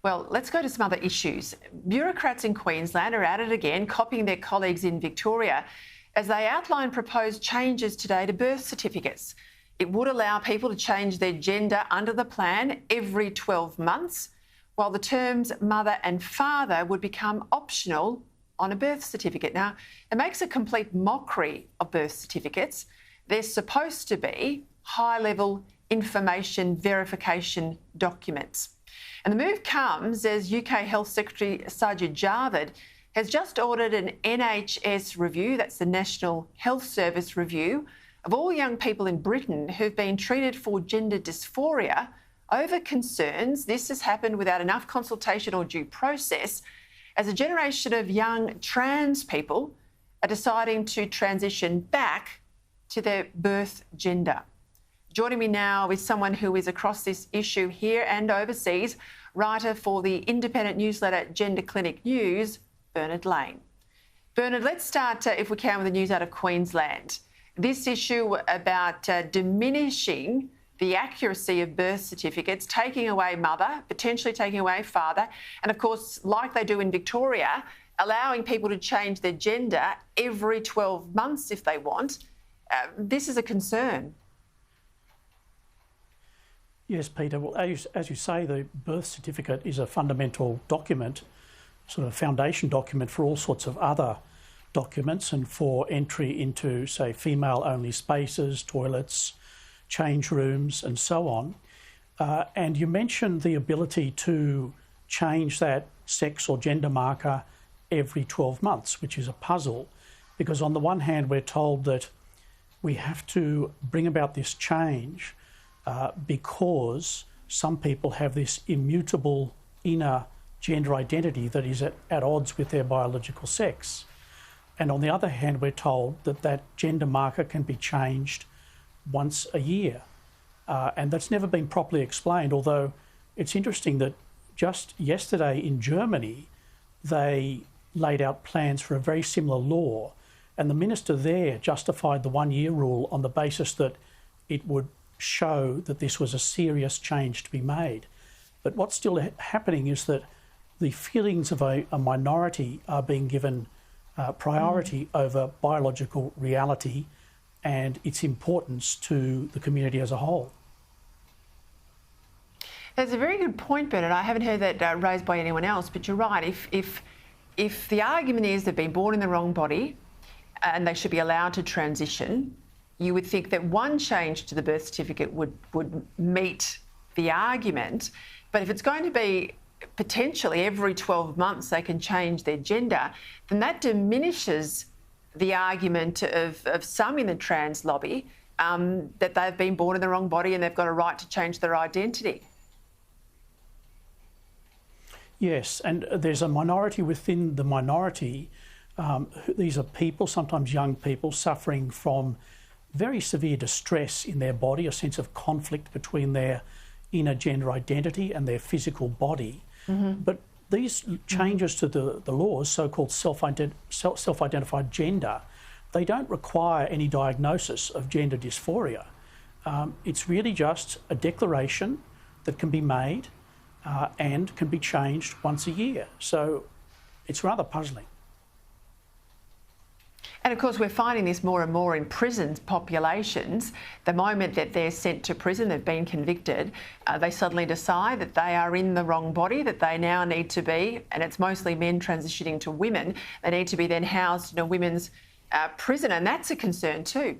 Well, let's go to some other issues. Bureaucrats in Queensland are at it again, copying their colleagues in Victoria as they outline proposed changes today to birth certificates. It would allow people to change their gender under the plan every 12 months, while the terms mother and father would become optional on a birth certificate. Now, it makes a complete mockery of birth certificates. They're supposed to be high-level information verification documents. And the move comes as UK Health Secretary Sajid Javid has just ordered an NHS review, that's the National Health Service review, of all young people in Britain who've been treated for gender dysphoria over concerns this has happened without enough consultation or due process, as a generation of young trans people are deciding to transition back to their birth gender. Joining me now is someone who is across this issue here and overseas, writer for the independent newsletter Gender Clinic News, Bernard Lane. Bernard, let's start, if we can, with the news out of Queensland. This issue about diminishing the accuracy of birth certificates, taking away mother, potentially taking away father, and of course, like they do in Victoria, allowing people to change their gender every 12 months if they want. This is a concern. Yes, Peter. Well, as you say, the birth certificate is a fundamental document, sort of foundation document for all sorts of other documents and for entry into, say, female-only spaces, toilets, change rooms and so on. And you mentioned the ability to change that sex or gender marker every 12 months, which is a puzzle, because on the one hand, we're told that we have to bring about this change because some people have this immutable inner gender identity that is at odds with their biological sex. And on the other hand, we're told that that gender marker can be changed once a year. And that's never been properly explained, although it's interesting that just yesterday in Germany, they laid out plans for a very similar law, and the minister there justified the 1-year rule on the basis that it would show that this was a serious change to be made. But what's still happening is that the feelings of a minority are being given priority over biological reality and its importance to the community as a whole. That's a very good point, Bernard. I haven't heard that raised by anyone else, but you're right. If the argument is they've been born in the wrong body and they should be allowed to transition, you would think that one change to the birth certificate would meet the argument. But if it's going to be potentially every 12 months they can change their gender, then that diminishes the argument of some in the trans lobby that they've been born in the wrong body and they've got a right to change their identity. Yes, and there's a minority within the minority. These are people, sometimes young people, suffering from very severe distress in their body, a sense of conflict between their inner gender identity and their physical body. Mm-hmm. But these changes to the laws, so-called self-identified gender, they don't require any diagnosis of gender dysphoria. It's really just a declaration that can be made and can be changed once a year. So it's rather puzzling. And of course, we're finding this more and more in prison populations. The moment that they're sent to prison, they've been convicted, they suddenly decide that they are in the wrong body, that they now need to be, and it's mostly men transitioning to women, they need to be then housed in a women's prison, and that's a concern too.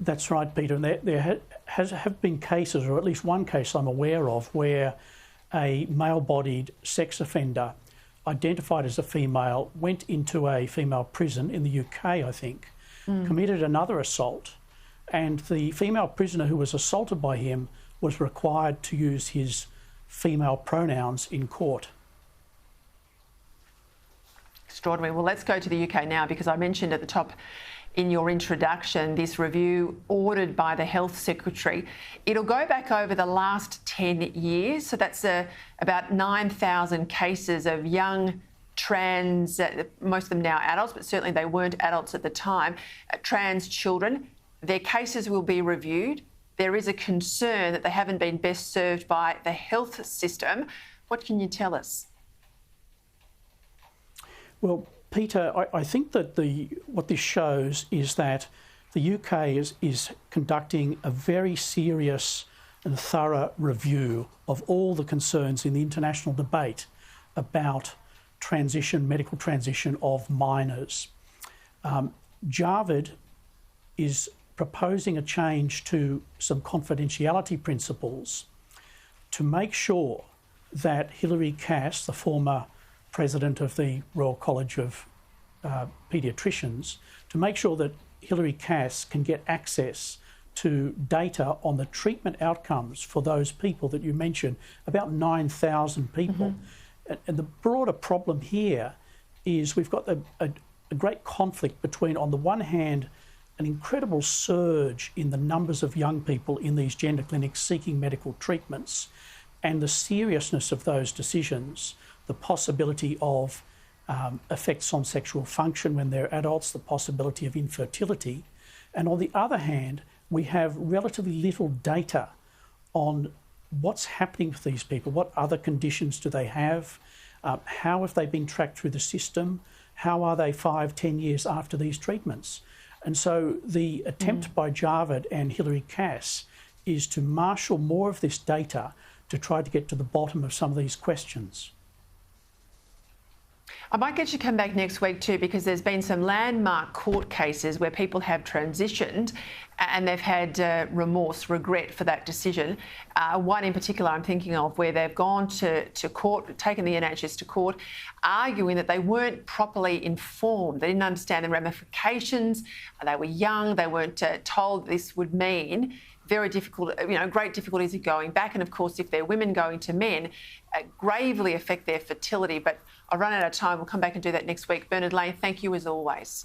That's right, Peter. And there have been cases, or at least one case I'm aware of, where a male-bodied sex offender identified as a female went into a female prison in the UK, I think, committed another assault, and the female prisoner who was assaulted by him was required to use his female pronouns in court. Extraordinary. Well, let's go to the UK now, because I mentioned at the top in your introduction this review ordered by the Health Secretary. It'll go back over the last 10 years, so that's about 9,000 cases of young trans, most of them now adults, but certainly they weren't adults at the time, trans children. Their cases will be reviewed there is a concern that they haven't been best served by the health system. What can you tell us? Well, Peter, I think that what this shows is that the UK is conducting a very serious and thorough review of all the concerns in the international debate about medical transition of minors. Jarvid is proposing a change to some confidentiality principles to make sure that Hilary Cass, the former president of the Royal College of Paediatricians, to make sure that Hilary Cass can get access to data on the treatment outcomes for those people that you mentioned, about 9,000 people. And the broader problem here is we've got a great conflict between, on the one hand, an incredible surge in the numbers of young people in these gender clinics seeking medical treatments, and the seriousness of those decisions, the possibility of effects on sexual function when they're adults, the possibility of infertility. And on the other hand, we have relatively little data on what's happening with these people, what other conditions do they have, how have they been tracked through the system, how are they 5, 10 years after these treatments. And so the attempt by Jarvid and Hilary Cass is to marshal more of this data to try to get to the bottom of some of these questions. I might get you to come back next week too, because there's been some landmark court cases where people have transitioned and they've had remorse, regret for that decision. One in particular I'm thinking of where they've gone to court, taken the NHS to court, arguing that they weren't properly informed. They didn't understand the ramifications. They were young. They weren't told this would mean very difficult, great difficulties of going back. And of course, if they're women going to men, gravely affect their fertility. But I've run out of time. We'll come back and do that next week. Bernard Lane, thank you as always.